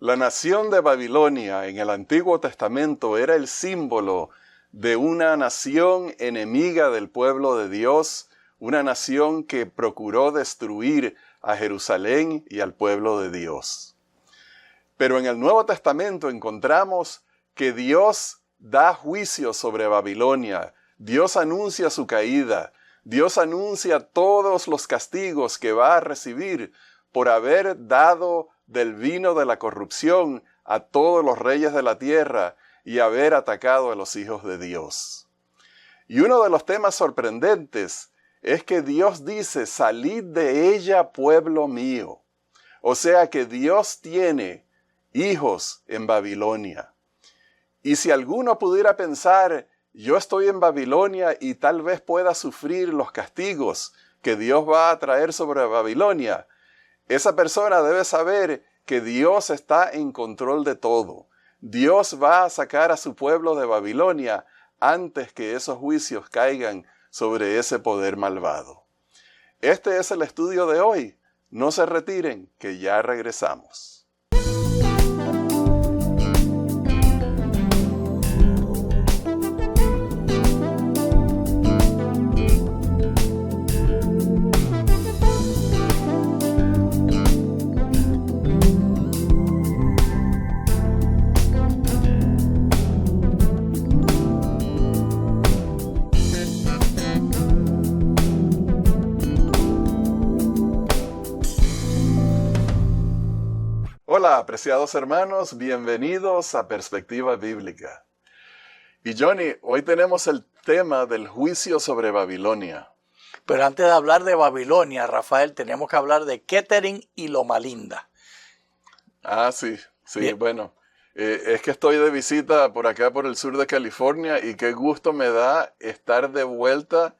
La nación de Babilonia en el Antiguo Testamento era el símbolo de una nación enemiga del pueblo de Dios, una nación que procuró destruir a Jerusalén y al pueblo de Dios. Pero en el Nuevo Testamento encontramos que Dios da juicio sobre Babilonia, Dios anuncia su caída, Dios anuncia todos los castigos que va a recibir por haber dado del vino de la corrupción a todos los reyes de la tierra y haber atacado a los hijos de Dios. Y uno de los temas sorprendentes es que Dios dice, salid de ella, pueblo mío. O sea que Dios tiene hijos en Babilonia. Y si alguno pudiera pensar, yo estoy en Babilonia y tal vez pueda sufrir los castigos que Dios va a traer sobre Babilonia, esa persona debe saber que Dios está en control de todo. Dios va a sacar a su pueblo de Babilonia antes que esos juicios caigan sobre ese poder malvado. Este es el estudio de hoy. No se retiren, que ya regresamos. Hola, apreciados hermanos, bienvenidos a Perspectiva Bíblica. Y Johnny, hoy tenemos el tema del juicio sobre Babilonia. Pero antes de hablar de Babilonia, Rafael, tenemos que hablar de Kettering y Loma Linda. Ah, sí, Bien. Bueno. Es que estoy de visita por acá, por el sur de California, y qué gusto me da estar de vuelta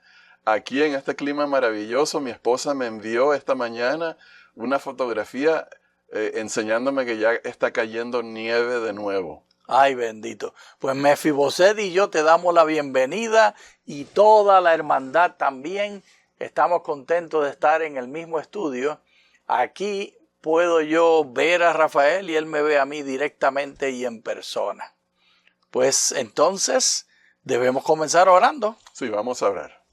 aquí en este clima maravilloso. Mi esposa me envió esta mañana una fotografía enseñándome que ya está cayendo nieve de nuevo. Ay, bendito. Pues Mefiboset y yo te damos la bienvenida y toda la hermandad también. Estamos contentos de estar en el mismo estudio. Aquí puedo yo ver a Rafael y él me ve a mí directamente y en persona. Pues entonces debemos comenzar orando. Sí, vamos a orar.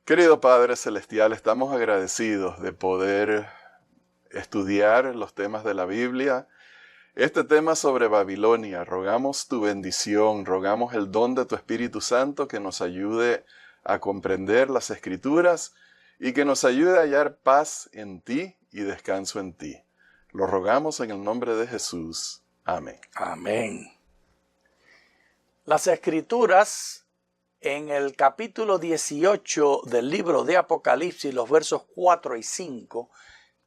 Querido Padre Celestial, estamos agradecidos de poder estudiar los temas de la Biblia. Este tema sobre Babilonia, rogamos tu bendición, rogamos el don de tu Espíritu Santo que nos ayude a comprender las Escrituras y que nos ayude a hallar paz en ti y descanso en ti. Lo rogamos en el nombre de Jesús. Amén. Amén. Las Escrituras en el capítulo 18 del libro de Apocalipsis, los versos 4 y 5,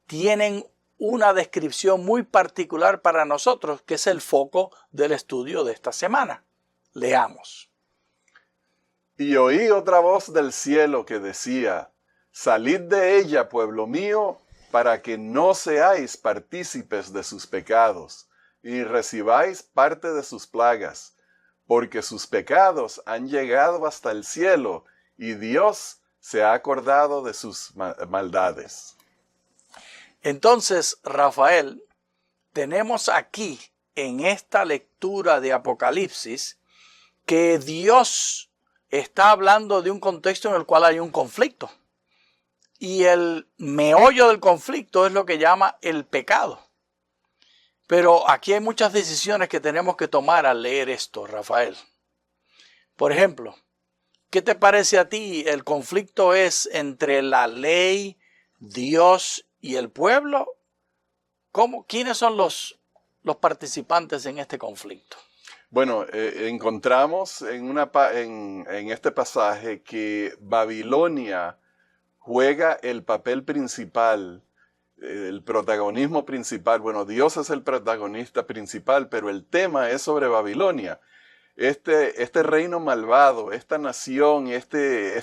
tienen una descripción muy particular para nosotros, que es el foco del estudio de esta semana. Leamos. Y oí otra voz del cielo que decía, salid de ella, pueblo mío, para que no seáis partícipes de sus pecados, y recibáis parte de sus plagas, porque sus pecados han llegado hasta el cielo, y Dios se ha acordado de sus maldades. Entonces, Rafael, tenemos aquí en esta lectura de Apocalipsis que Dios está hablando de un contexto en el cual hay un conflicto. Y el meollo del conflicto es lo que llama el pecado. Pero aquí hay muchas decisiones que tenemos que tomar al leer esto, Rafael. Por ejemplo, ¿qué te parece a ti? ¿El conflicto es entre la ley, Dios y el pueblo? ¿Quiénes son los participantes en este conflicto? Bueno, encontramos en este pasaje que Babilonia juega el papel principal, el protagonismo principal. Bueno, Dios es el protagonista principal, pero el tema es sobre Babilonia. Este reino malvado, esta nación, este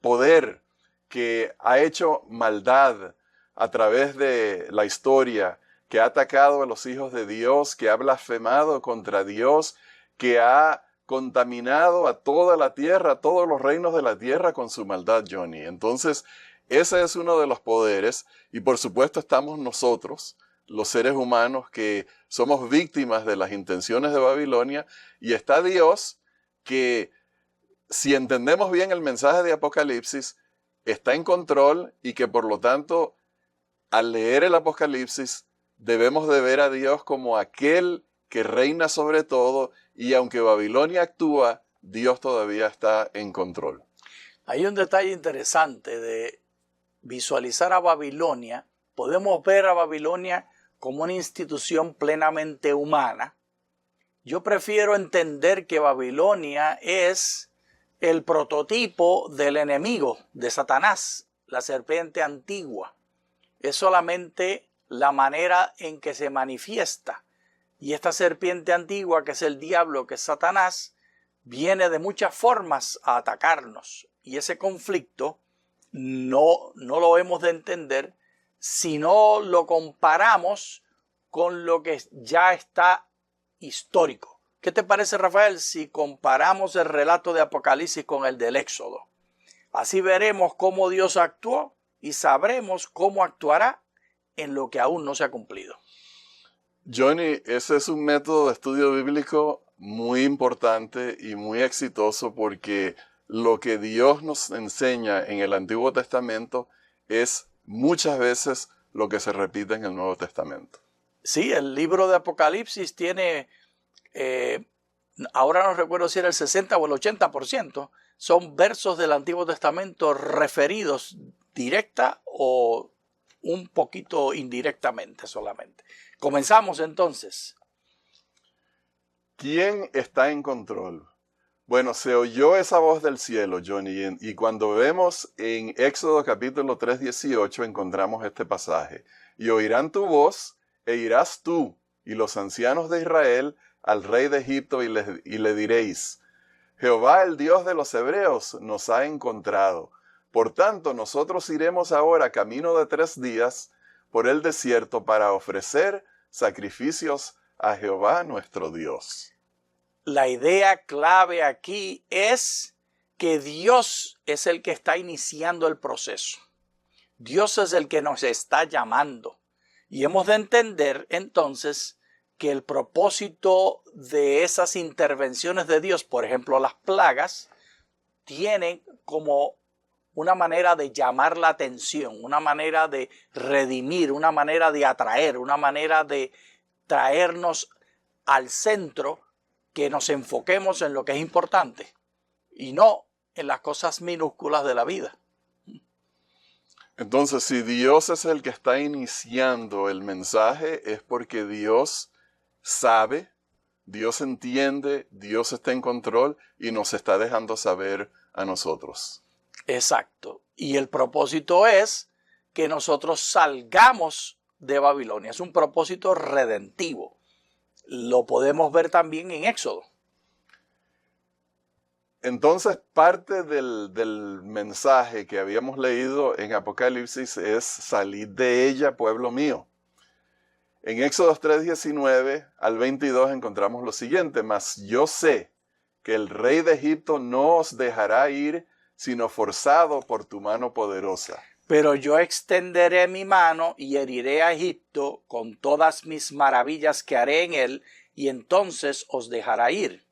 poder que ha hecho maldad a través de la historia, que ha atacado a los hijos de Dios, que ha blasfemado contra Dios, que ha contaminado a toda la tierra, a todos los reinos de la tierra con su maldad, Johnny. Entonces, ese es uno de los poderes y por supuesto estamos nosotros los seres humanos que somos víctimas de las intenciones de Babilonia, y está Dios que, si entendemos bien el mensaje de Apocalipsis, está en control y que por lo tanto, al leer el Apocalipsis, debemos de ver a Dios como aquel que reina sobre todo, y aunque Babilonia actúa, Dios todavía está en control. Hay un detalle interesante de visualizar a Babilonia. Podemos ver a Babilonia como una institución plenamente humana. Yo prefiero entender que Babilonia es el prototipo del enemigo, de Satanás, la serpiente antigua. Es solamente la manera en que se manifiesta. Y esta serpiente antigua, que es el diablo, que es Satanás, viene de muchas formas a atacarnos. Y ese conflicto no lo hemos de entender si no lo comparamos con lo que ya está histórico. ¿Qué te parece, Rafael, si comparamos el relato de Apocalipsis con el del Éxodo? Así veremos cómo Dios actuó y sabremos cómo actuará en lo que aún no se ha cumplido. Johnny, ese es un método de estudio bíblico muy importante y muy exitoso, porque lo que Dios nos enseña en el Antiguo Testamento es muchas veces lo que se repite en el Nuevo Testamento. Sí, el libro de Apocalipsis tiene, ahora no recuerdo si era el 60 o el 80%, son versos del Antiguo Testamento referidos directa o un poquito indirectamente solamente. Comenzamos entonces. ¿Quién está en control? Bueno, se oyó esa voz del cielo, Johnny, y cuando vemos en Éxodo capítulo 3:18 encontramos este pasaje. Y oirán tu voz, e irás tú y los ancianos de Israel al rey de Egipto y le diréis: Jehová, el Dios de los hebreos, nos ha encontrado. Por tanto, nosotros iremos ahora camino de 3 días por el desierto para ofrecer sacrificios a Jehová nuestro Dios. La idea clave aquí es que Dios es el que está iniciando el proceso. Dios es el que nos está llamando. Y hemos de entender entonces que el propósito de esas intervenciones de Dios, por ejemplo las plagas, tienen como una manera de llamar la atención, una manera de redimir, una manera de atraer, una manera de traernos al centro, que nos enfoquemos en lo que es importante y no en las cosas minúsculas de la vida. Entonces, si Dios es el que está iniciando el mensaje, es porque Dios sabe, Dios entiende, Dios está en control y nos está dejando saber a nosotros. Exacto. Y el propósito es que nosotros salgamos de Babilonia. Es un propósito redentivo. Lo podemos ver también en Éxodo. Entonces, parte del mensaje que habíamos leído en Apocalipsis es: salid de ella, pueblo mío. En Éxodo 3:19 al 22 encontramos lo siguiente: mas yo sé que el rey de Egipto no os dejará ir, sino forzado por tu mano poderosa. Pero yo extenderé mi mano y heriré a Egipto con todas mis maravillas que haré en él, y entonces os dejará ir.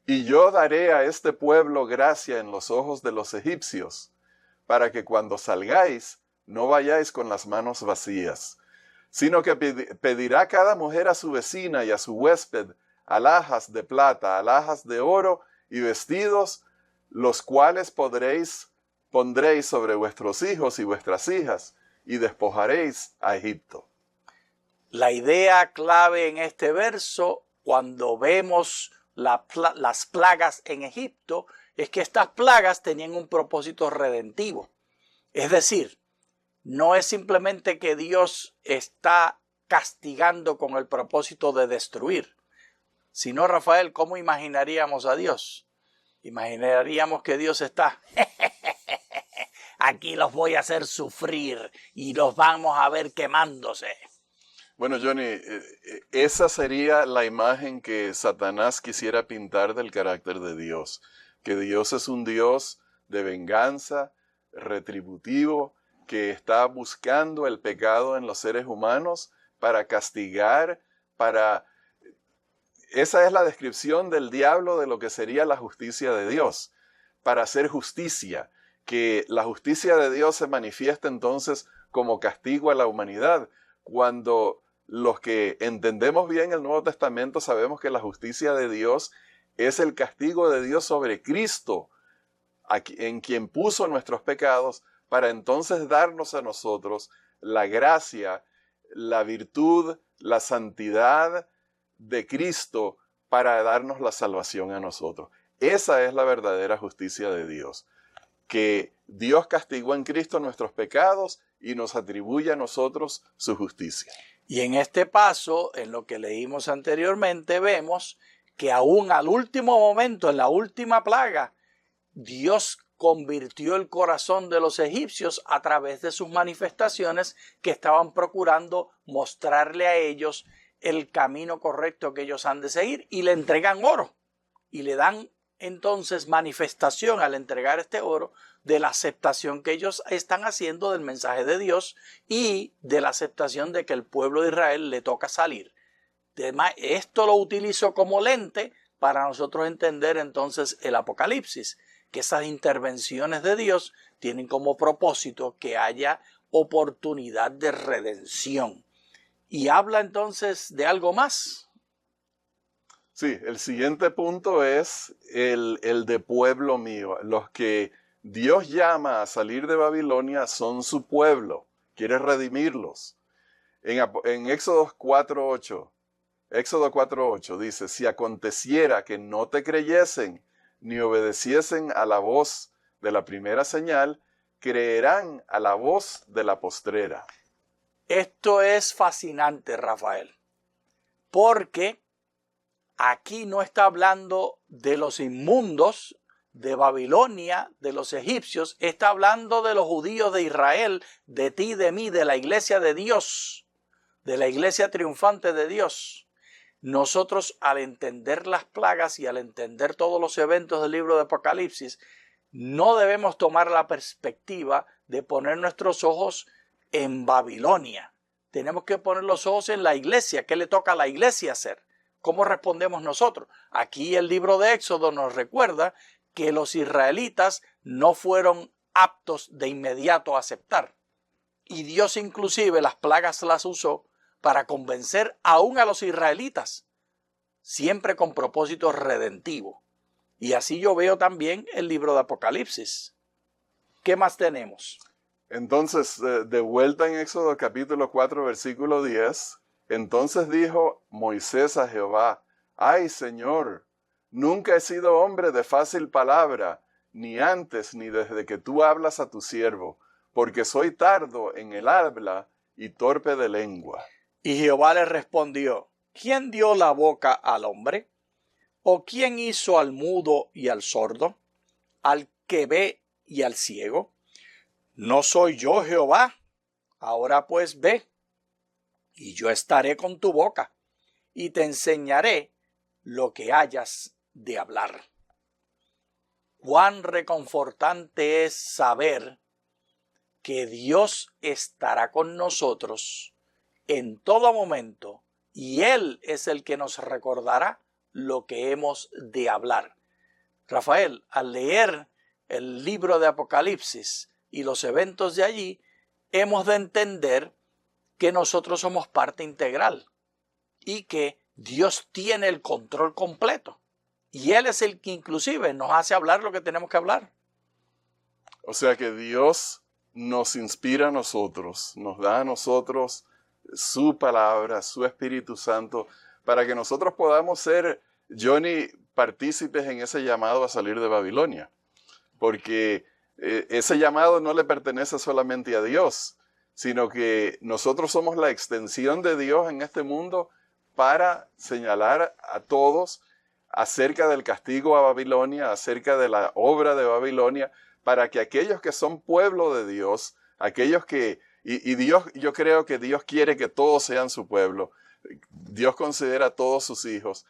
Y yo daré a este pueblo gracia en los ojos de los egipcios, para que cuando salgáis no vayáis con las manos vacías, sino que pedirá cada mujer a su vecina y a su huésped alhajas de plata, alhajas de oro y vestidos, los cuales pondréis sobre vuestros hijos y vuestras hijas, y despojaréis a Egipto. La idea clave en este verso, cuando vemos las plagas en Egipto, es que estas plagas tenían un propósito redentivo. Es decir, no es simplemente que Dios está castigando con el propósito de destruir, sino, Rafael, ¿cómo imaginaríamos a Dios? Imaginaríamos que Dios está: aquí los voy a hacer sufrir y los vamos a ver quemándose. Bueno, Johnny, esa sería la imagen que Satanás quisiera pintar del carácter de Dios, que Dios es un Dios de venganza, retributivo, que está buscando el pecado en los seres humanos, para castigar, para... Esa es la descripción del diablo de lo que sería la justicia de Dios, para hacer justicia, que la justicia de Dios se manifiesta entonces como castigo a la humanidad. Cuando los que entendemos bien el Nuevo Testamento sabemos que la justicia de Dios es el castigo de Dios sobre Cristo, en quien puso nuestros pecados, para entonces darnos a nosotros la gracia, la virtud, la santidad de Cristo para darnos la salvación a nosotros. Esa es la verdadera justicia de Dios, que Dios castigó en Cristo nuestros pecados y nos atribuye a nosotros su justicia. Y en este paso, en lo que leímos anteriormente, vemos que aún al último momento, en la última plaga, Dios convirtió el corazón de los egipcios a través de sus manifestaciones que estaban procurando mostrarle a ellos el camino correcto que ellos han de seguir, y le entregan oro y le dan entonces manifestación al entregar este oro de la aceptación que ellos están haciendo del mensaje de Dios y de la aceptación de que el pueblo de Israel le toca salir. Además, esto lo utilizo como lente para nosotros entender entonces el Apocalipsis, que esas intervenciones de Dios tienen como propósito que haya oportunidad de redención. Y habla entonces de algo más. Sí, el siguiente punto es el de pueblo mío. Los que Dios llama a salir de Babilonia son su pueblo. Quiere redimirlos. En Éxodo 4:8 dice, si aconteciera que no te creyesen ni obedeciesen a la voz de la primera señal, creerán a la voz de la postrera. Esto es fascinante, Rafael, porque aquí no está hablando de los inmundos de Babilonia, de los egipcios, está hablando de los judíos de Israel, de ti, de mí, de la iglesia de Dios, de la iglesia triunfante de Dios. Nosotros, al entender las plagas y al entender todos los eventos del libro de Apocalipsis, no debemos tomar la perspectiva de poner nuestros ojos en Babilonia. Tenemos que poner los ojos en la iglesia. ¿Qué le toca a la iglesia hacer? ¿Cómo respondemos nosotros? Aquí el libro de Éxodo nos recuerda que los israelitas no fueron aptos de inmediato a aceptar. Y Dios inclusive las plagas las usó para convencer aún a los israelitas, siempre con propósito redentivo. Y así yo veo también el libro de Apocalipsis. ¿Qué más tenemos? Entonces, de vuelta en Éxodo capítulo 4, versículo 10, entonces dijo Moisés a Jehová, ¡ay, Señor! Nunca he sido hombre de fácil palabra, ni antes ni desde que tú hablas a tu siervo, porque soy tardo en el habla y torpe de lengua. Y Jehová le respondió, ¿quién dio la boca al hombre? ¿O quién hizo al mudo y al sordo, al que ve y al ciego? ¿No soy yo Jehová? Ahora pues ve, y yo estaré con tu boca, y te enseñaré lo que hayas de hablar. Cuán reconfortante es saber que Dios estará con nosotros en todo momento, y Él es el que nos recordará lo que hemos de hablar. Rafael, al leer el libro de Apocalipsis y los eventos de allí, hemos de entender que nosotros somos parte integral y que Dios tiene el control completo. Y Él es el que inclusive nos hace hablar lo que tenemos que hablar. O sea que Dios nos inspira a nosotros, nos da a nosotros su palabra, su Espíritu Santo, para que nosotros podamos ser, Johnny, partícipes en ese llamado a salir de Babilonia. Porque ese llamado no le pertenece solamente a Dios, sino que nosotros somos la extensión de Dios en este mundo para señalar a todos acerca del castigo a Babilonia, acerca de la obra de Babilonia, para que aquellos que son pueblo de Dios, aquellos que, y Dios, yo creo que Dios quiere que todos sean su pueblo, Dios considera a todos sus hijos,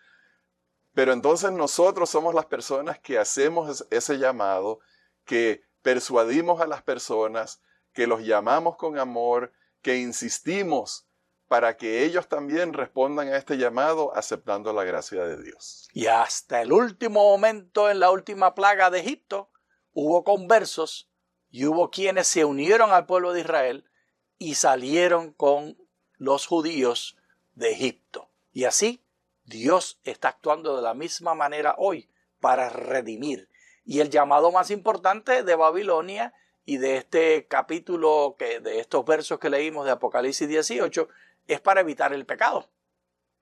pero entonces nosotros somos las personas que hacemos ese llamado, que persuadimos a las personas, que los llamamos con amor, que insistimos para que ellos también respondan a este llamado aceptando la gracia de Dios. Y hasta el último momento, en la última plaga de Egipto, hubo conversos y hubo quienes se unieron al pueblo de Israel y salieron con los judíos de Egipto. Y así Dios está actuando de la misma manera hoy para redimir. Y el llamado más importante de Babilonia y de este capítulo, de estos versos que leímos de Apocalipsis 18, es para evitar el pecado.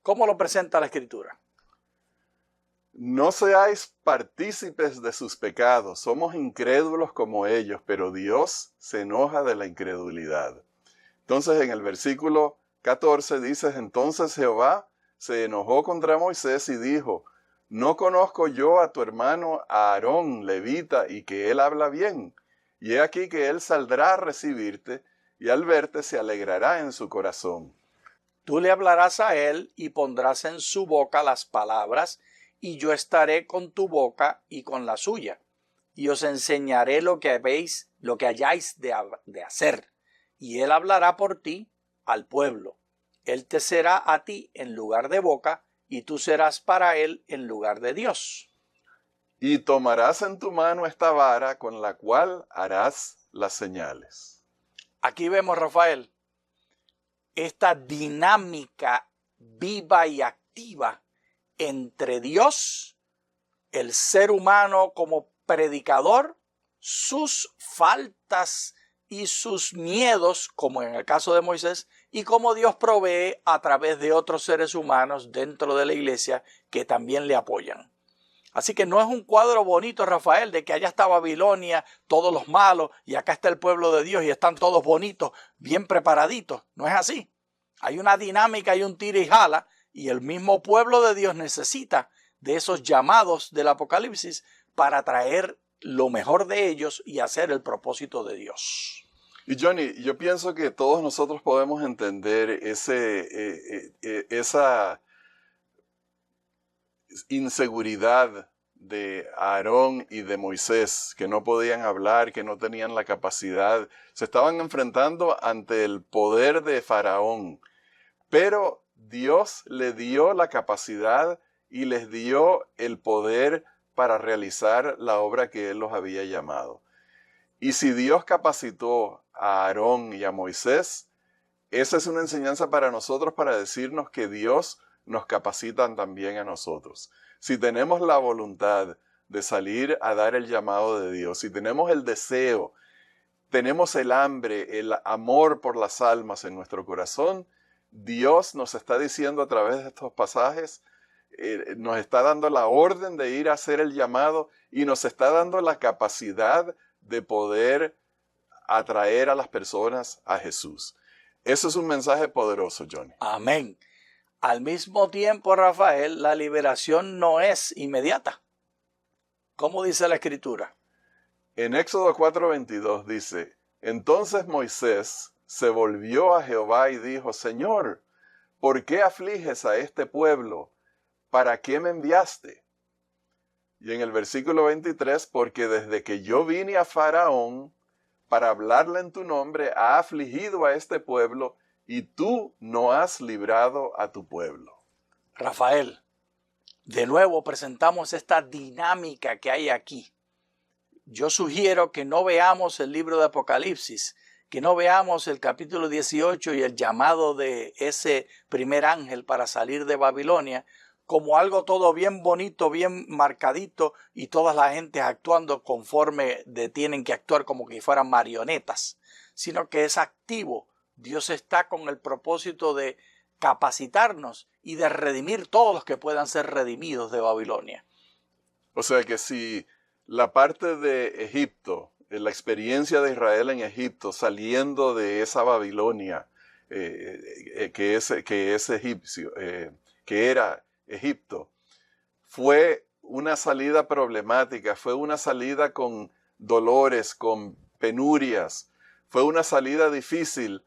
¿Cómo lo presenta la Escritura? No seáis partícipes de sus pecados, somos incrédulos como ellos, pero Dios se enoja de la incredulidad. Entonces en el versículo 14 dice, entonces Jehová se enojó contra Moisés y dijo, ¿no conozco yo a tu hermano Aarón, levita, y que él habla bien? Y he aquí que él saldrá a recibirte, y al verte se alegrará en su corazón. Tú le hablarás a él y pondrás en su boca las palabras, y yo estaré con tu boca y con la suya. Y os enseñaré lo que hayáis de hacer. Y él hablará por ti al pueblo. Él te será a ti en lugar de boca, y tú serás para él en lugar de Dios. Y tomarás en tu mano esta vara con la cual harás las señales. Aquí vemos, Rafael, esta dinámica viva y activa entre Dios, el ser humano como predicador, sus faltas y sus miedos, como en el caso de Moisés, y cómo Dios provee a través de otros seres humanos dentro de la iglesia que también le apoyan. Así que no es un cuadro bonito, Rafael, de que allá está Babilonia, todos los malos, y acá está el pueblo de Dios y están todos bonitos, bien preparaditos. No es así. Hay una dinámica y un tira y jala, y el mismo pueblo de Dios necesita de esos llamados del Apocalipsis para traer lo mejor de ellos y hacer el propósito de Dios. Y Johnny, yo pienso que todos nosotros podemos entender esa inseguridad de Aarón y de Moisés, que no podían hablar, que no tenían la capacidad. Se estaban enfrentando ante el poder de Faraón, pero Dios le dio la capacidad y les dio el poder para realizar la obra que Él los había llamado. Y si Dios capacitó a Aarón y a Moisés, esa es una enseñanza para nosotros para decirnos que Dios nos capacita también a nosotros. Si tenemos la voluntad de salir a dar el llamado de Dios, si tenemos el deseo, tenemos el hambre, el amor por las almas en nuestro corazón, Dios nos está diciendo a través de estos pasajes, nos está dando la orden de ir a hacer el llamado y nos está dando la capacidad de poder atraer a las personas a Jesús. Eso es un mensaje poderoso, Johnny. Amén. Al mismo tiempo, Rafael, la liberación no es inmediata. ¿Cómo dice la Escritura? En Éxodo 4:22 dice, entonces Moisés se volvió a Jehová y dijo, Señor, ¿por qué afliges a este pueblo? ¿Para qué me enviaste? Y en el versículo 23, porque desde que yo vine a Faraón para hablarle en tu nombre, ha afligido a este pueblo y tú no has librado a tu pueblo. Rafael, de nuevo presentamos esta dinámica que hay aquí. Yo sugiero que no veamos el libro de Apocalipsis, que no veamos el capítulo 18 y el llamado de ese primer ángel para salir de Babilonia como algo todo bien bonito, bien marcadito y toda la gente actuando conforme tienen que actuar como que fueran marionetas, sino que es activo. Dios está con el propósito de capacitarnos y de redimir todos los que puedan ser redimidos de Babilonia. O sea que si la parte de Egipto, la experiencia de Israel en Egipto, saliendo de esa Babilonia que era Egipto, fue una salida problemática, fue una salida con dolores, con penurias, fue una salida difícil.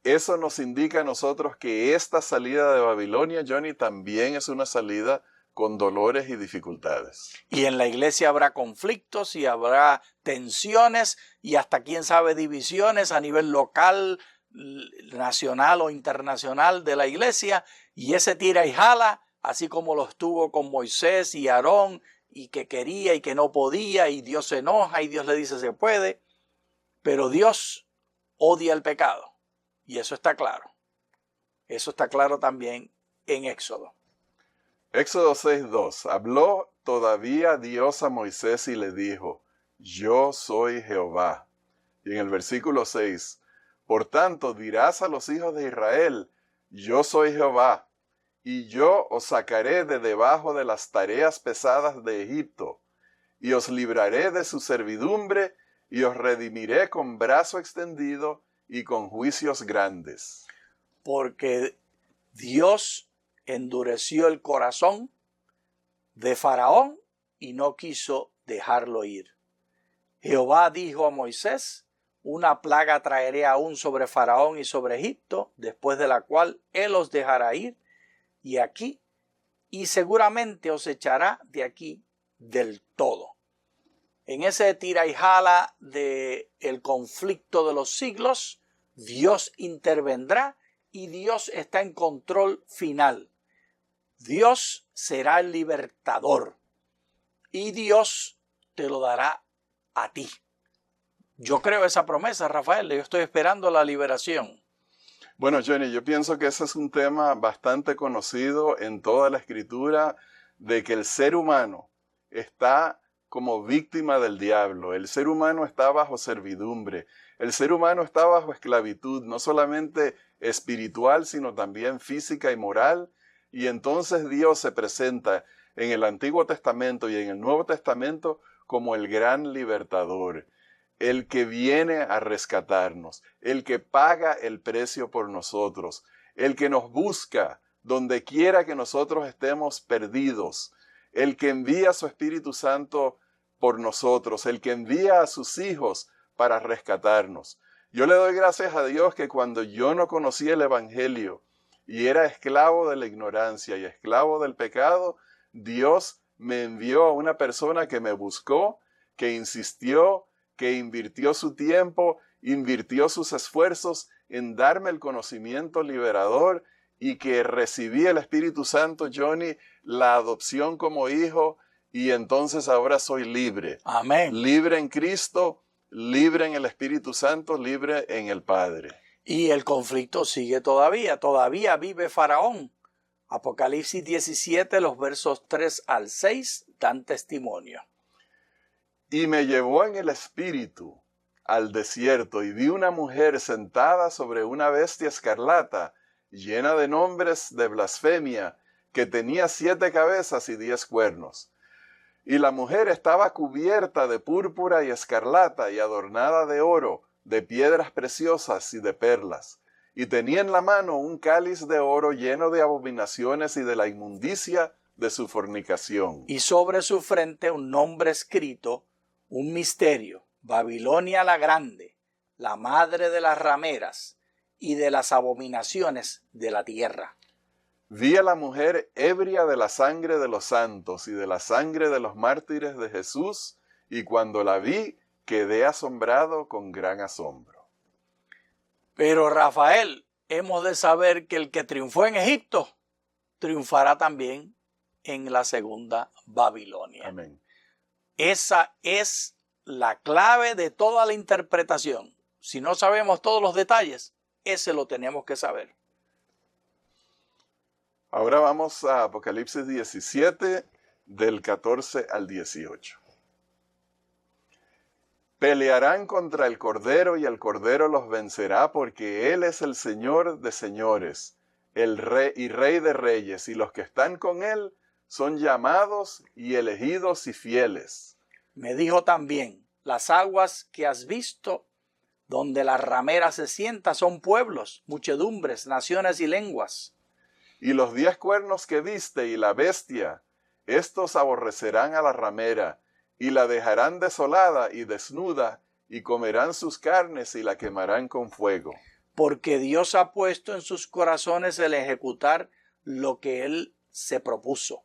Eso nos indica a nosotros que esta salida de Babilonia, Johnny, también es una salida con dolores y dificultades. Y en la iglesia habrá conflictos y habrá tensiones y hasta quién sabe divisiones a nivel local, nacional o internacional de la iglesia, y ese tira y jala, así como lo estuvo con Moisés y Aarón, y que quería y que no podía, y Dios se enoja y Dios le dice se puede, pero Dios odia el pecado, y eso está claro. Eso está claro también en Éxodo. Éxodo 6:2. Habló todavía Dios a Moisés y le dijo, yo soy Jehová. Y en el versículo 6, por tanto dirás a los hijos de Israel, yo soy Jehová, y yo os sacaré de debajo de las tareas pesadas de Egipto, y os libraré de su servidumbre, y os redimiré con brazo extendido y con juicios grandes. Porque Dios endureció el corazón de Faraón y no quiso dejarlo ir. Jehová dijo a Moisés, una plaga traeré aún sobre Faraón y sobre Egipto, después de la cual él os dejará ir y aquí, y seguramente os echará de aquí del todo. En ese tira y jala del conflicto de los siglos, Dios intervendrá y Dios está en control final. Dios será el libertador y Dios te lo dará a ti. Yo creo esa promesa, Rafael. Yo estoy esperando la liberación. Bueno, Johnny, yo pienso que ese es un tema bastante conocido en toda la Escritura, de que el ser humano está como víctima del diablo. El ser humano está bajo servidumbre. El ser humano está bajo esclavitud, no solamente espiritual, sino también física y moral. Y entonces Dios se presenta en el Antiguo Testamento y en el Nuevo Testamento como el gran libertador, el que viene a rescatarnos, el que paga el precio por nosotros, el que nos busca donde quiera que nosotros estemos perdidos, el que envía a su Espíritu Santo por nosotros, el que envía a sus hijos para rescatarnos. Yo le doy gracias a Dios que cuando yo no conocía el Evangelio y era esclavo de la ignorancia y esclavo del pecado, Dios me envió a una persona que me buscó, que insistió, que invirtió su tiempo, invirtió sus esfuerzos en darme el conocimiento liberador y que recibí el Espíritu Santo, Johnny, la adopción como hijo, y entonces ahora soy libre. Amén. Libre en Cristo, libre en el Espíritu Santo, libre en el Padre. Y el conflicto sigue todavía vive Faraón. Apocalipsis 17, los versos 3 al 6 dan testimonio. Y me llevó en el espíritu al desierto y vi una mujer sentada sobre una bestia escarlata, llena de nombres de blasfemia, que tenía 7 cabezas y 10 cuernos. Y la mujer estaba cubierta de púrpura y escarlata y adornada de oro, de piedras preciosas y de perlas. Y tenía en la mano un cáliz de oro lleno de abominaciones y de la inmundicia de su fornicación. Y sobre su frente un nombre escrito, un misterio, Babilonia la Grande, la madre de las rameras y de las abominaciones de la tierra. Vi a la mujer ebria de la sangre de los santos y de la sangre de los mártires de Jesús, y cuando la vi, quedé asombrado con gran asombro. Pero Rafael, hemos de saber que el que triunfó en Egipto, triunfará también en la segunda Babilonia. Amén. Esa es la clave de toda la interpretación. Si no sabemos todos los detalles, ese lo tenemos que saber. Ahora vamos a Apocalipsis 17, del 14 al 18. Pelearán contra el Cordero y el Cordero los vencerá, porque Él es el Señor de señores, el Rey y Rey de reyes, y los que están con Él son llamados y elegidos y fieles. Me dijo también, las aguas que has visto, donde la ramera se sienta, son pueblos, muchedumbres, naciones y lenguas. Y los 10 cuernos que viste y la bestia, estos aborrecerán a la ramera, y la dejarán desolada y desnuda, y comerán sus carnes y la quemarán con fuego. Porque Dios ha puesto en sus corazones el ejecutar lo que Él se propuso,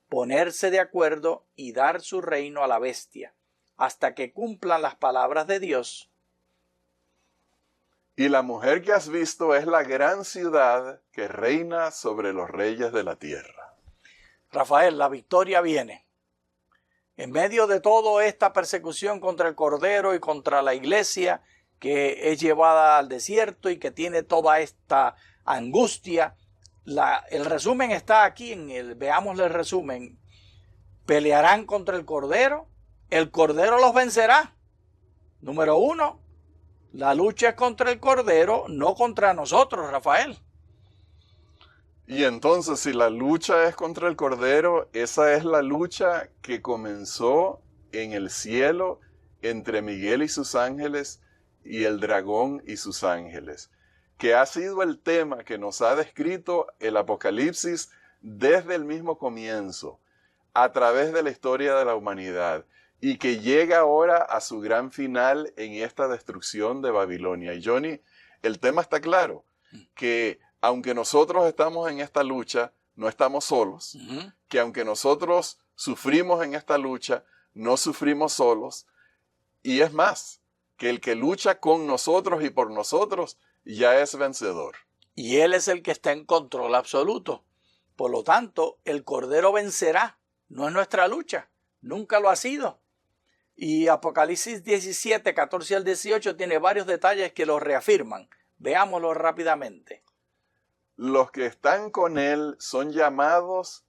ponerse de acuerdo y dar su reino a la bestia, hasta que cumplan las palabras de Dios. Y la mujer que has visto es la gran ciudad que reina sobre los reyes de la tierra. Rafael, la victoria viene. En medio de toda esta persecución contra el Cordero y contra la iglesia que es llevada al desierto y que tiene toda esta angustia, el resumen está aquí, veámosle el resumen. Pelearán contra el Cordero los vencerá. Número 1, la lucha es contra el Cordero, no contra nosotros, Rafael. Y entonces, si la lucha es contra el Cordero, esa es la lucha que comenzó en el cielo entre Miguel y sus ángeles y el dragón y sus ángeles, que ha sido el tema que nos ha descrito el Apocalipsis desde el mismo comienzo, a través de la historia de la humanidad, y que llega ahora a su gran final en esta destrucción de Babilonia. Y Johnny, el tema está claro, que aunque nosotros estamos en esta lucha, no estamos solos, que aunque nosotros sufrimos en esta lucha, no sufrimos solos, y es más, que el que lucha con nosotros y por nosotros ya es vencedor. Y Él es el que está en control absoluto. Por lo tanto, el Cordero vencerá. No es nuestra lucha, nunca lo ha sido. Y Apocalipsis 17, 14 al 18 tiene varios detalles que lo reafirman. Veámoslo rápidamente. Los que están con Él son llamados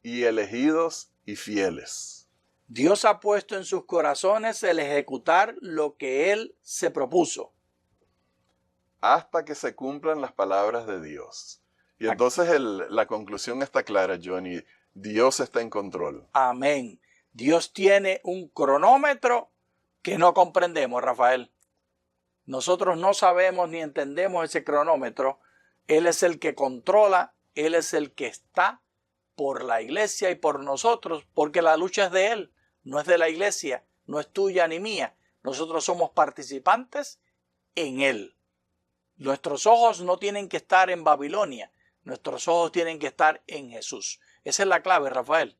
y elegidos y fieles. Dios ha puesto en sus corazones el ejecutar lo que Él se propuso. Hasta que se cumplan las palabras de Dios. Y entonces la conclusión está clara, Johnny. Dios está en control. Amén. Dios tiene un cronómetro que no comprendemos, Rafael. Nosotros no sabemos ni entendemos ese cronómetro. Él es el que controla, Él es el que está por la iglesia y por nosotros, porque la lucha es de Él, no es de la iglesia, no es tuya ni mía. Nosotros somos participantes en Él. Nuestros ojos no tienen que estar en Babilonia, nuestros ojos tienen que estar en Jesús. Esa es la clave, Rafael.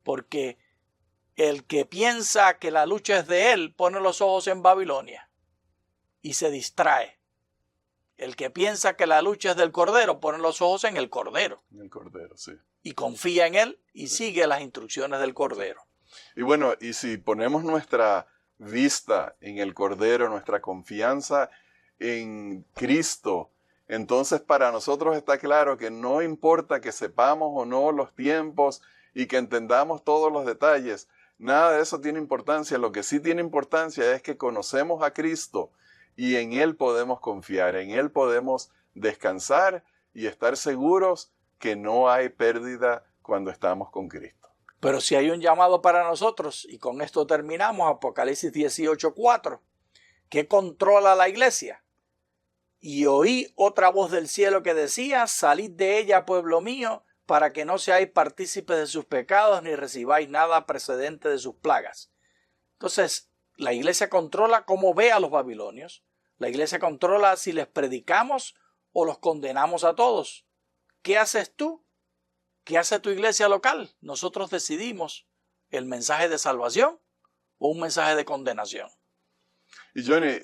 Porque el que piensa que la lucha es de él, pone los ojos en Babilonia y se distrae. El que piensa que la lucha es del Cordero, pone los ojos en el Cordero. En el Cordero, sí. Y confía en él y sigue las instrucciones del Cordero. Y bueno, y si ponemos nuestra vista en el Cordero, nuestra confianza en Cristo, entonces para nosotros está claro que no importa que sepamos o no los tiempos y que entendamos todos los detalles, nada de eso tiene importancia. Lo que sí tiene importancia es que conocemos a Cristo y en Él podemos confiar, en Él podemos descansar y estar seguros que no hay pérdida cuando estamos con Cristo. Pero si hay un llamado para nosotros, y con esto terminamos, Apocalipsis 18:4, que controla la iglesia. Y oí otra voz del cielo que decía: salid de ella, pueblo mío, para que no seáis partícipes de sus pecados, ni recibáis nada precedente de sus plagas. Entonces, la iglesia controla cómo ve a los babilonios. La iglesia controla si les predicamos o los condenamos a todos. ¿Qué haces tú? ¿Qué hace tu iglesia local? Nosotros decidimos el mensaje de salvación o un mensaje de condenación. Y Johnny,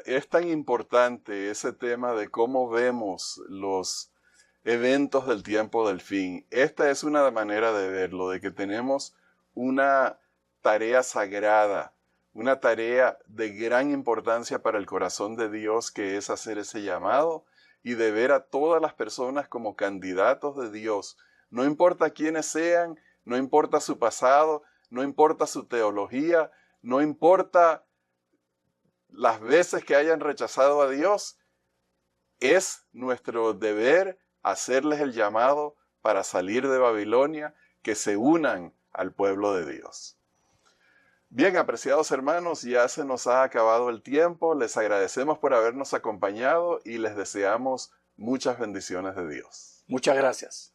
es tan importante ese tema de cómo vemos los eventos del tiempo del fin. Esta es una manera de verlo, de que tenemos una tarea sagrada, una tarea de gran importancia para el corazón de Dios, que es hacer ese llamado y de ver a todas las personas como candidatos de Dios. No importa quiénes sean, no importa su pasado, no importa su teología, no importa las veces que hayan rechazado a Dios, es nuestro deber hacerles el llamado para salir de Babilonia, que se unan al pueblo de Dios. Bien, apreciados hermanos, ya se nos ha acabado el tiempo. Les agradecemos por habernos acompañado y les deseamos muchas bendiciones de Dios. Muchas gracias.